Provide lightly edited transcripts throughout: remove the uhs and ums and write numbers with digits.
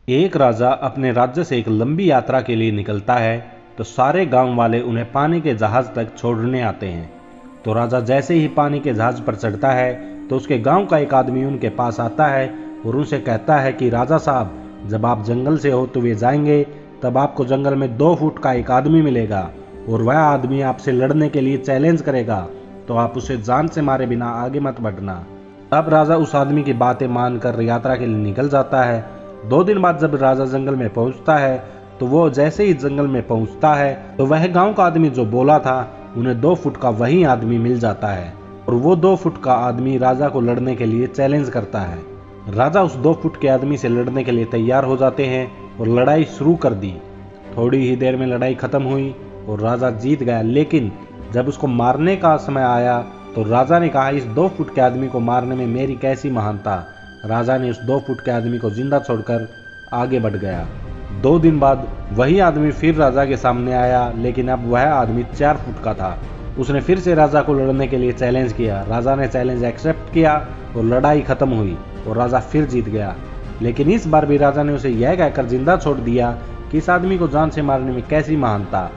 एक राजा अपने राज्य से एक लंबी यात्रा के लिए निकलता है तो सारे गांव वाले उन्हें पानी के जहाज तक छोड़ने आते हैं। तो राजा जैसे ही पानी के जहाज पर चढ़ता है तो उसके गांव का एक आदमी उनके पास आता है और उनसे कहता है कि राजा साहब, जब आप जंगल से होते हुए जाएंगे तब आपको जंगल में 2 फुट का एक आदमी मिलेगा और वह आदमी आपसे लड़ने के लिए चैलेंज करेगा, तो आप उसे जान से मारे बिना आगे मत बढ़ना। अब राजा उस आदमी की बातें मानकर यात्रा के लिए निकल जाता है। 2 दिन बाद जब राजा जंगल में पहुंचता है तो वो जैसे ही जंगल में पहुंचता है तो वह गांव का आदमी जो बोला था उन्हें 2 फुट का वही आदमी मिल जाता है और वो 2 फुट का आदमी राजा को लड़ने के लिए चैलेंज करता है। राजा उस 2 फुट के आदमी से लड़ने के लिए तैयार हो जाते हैं और लड़ाई शुरू कर दी। थोड़ी ही देर में लड़ाई खत्म हुई और राजा जीत गया, लेकिन जब उसको मारने का समय आया तो राजा ने कहा, इस 2 फुट के आदमी को मारने में मेरी कैसी महानता। राजा ने उस 2 फुट के आदमी को जिंदा छोड़कर आगे बढ़ गया। 2 दिन बाद वही आदमी फिर राजा के सामने आया, लेकिन अब वह आदमी 4 फुट का था। उसने फिर से राजा को लड़ने के लिए चैलेंज किया। राजा ने चैलेंज एक्सेप्ट किया और लड़ाई खत्म हुई और राजा फिर जीत गया। लेकिन इस बार भी राजा ने उसे यह कहकर जिंदा छोड़ दिया कि इस आदमी को जान से मारने में कैसी महानता।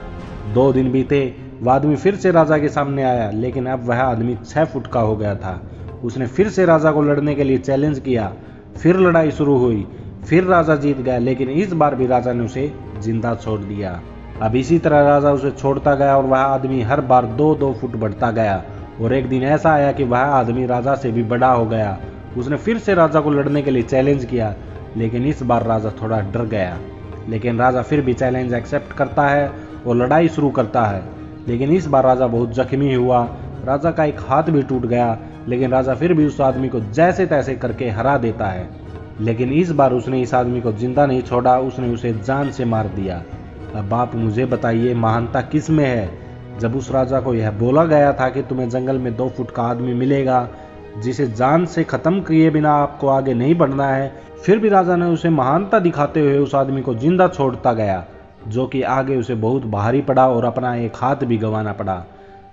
2 दिन बीते, वह आदमी फिर से राजा के सामने आया, लेकिन अब वह आदमी 6 फुट का हो गया था। उसने फिर से राजा को लड़ने के लिए चैलेंज किया। फिर लड़ाई शुरू हुई, फिर राजा जीत गया, लेकिन इस बार भी राजा ने उसे जिंदा छोड़ दिया। अब इसी तरह राजा उसे छोड़ता गया और वह आदमी हर बार 2-2 फुट बढ़ता गया और एक दिन ऐसा आया कि वह आदमी राजा से भी बड़ा हो गया। उसने फिर से राजा को लड़ने के लिए चैलेंज किया, लेकिन इस बार राजा थोड़ा डर गया। लेकिन राजा फिर भी चैलेंज एक्सेप्ट करता है और लड़ाई शुरू करता है, लेकिन इस बार राजा बहुत जख्मी हुआ। राजा का एक हाथ भी टूट गया, लेकिन राजा फिर भी उस आदमी को जैसे तैसे करके हरा देता है। लेकिन इस बार उसने इस आदमी को जिंदा नहीं छोड़ा, उसने उसे जान से मार दिया। अब आप मुझे बताइए, महानता किस में है? जब उस राजा को यह बोला गया था कि तुम्हें जंगल में 2 फुट का आदमी मिलेगा जिसे जान से खत्म किए बिना आपको आगे नहीं बढ़ना है, फिर भी राजा ने उसे महानता दिखाते हुए उस आदमी को जिंदा छोड़ता गया, जो कि आगे उसे बहुत भारी पड़ा और अपना एक हाथ भी गंवाना पड़ा।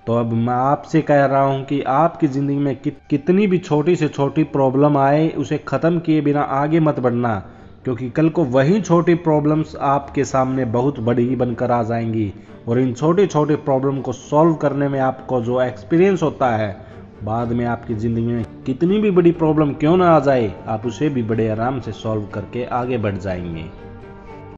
तो अब मैं आपसे कह रहा हूं कि आपकी ज़िंदगी में कितनी भी छोटी से छोटी प्रॉब्लम आए, उसे ख़त्म किए बिना आगे मत बढ़ना, क्योंकि कल को वही छोटी प्रॉब्लम्स आपके सामने बहुत बड़ी बनकर आ जाएंगी। और इन छोटी छोटी प्रॉब्लम को सॉल्व करने में आपको जो एक्सपीरियंस होता है, बाद में आपकी ज़िंदगी में कितनी भी बड़ी प्रॉब्लम क्यों ना आ जाए, आप उसे भी बड़े आराम से सॉल्व करके आगे बढ़ जाएंगे।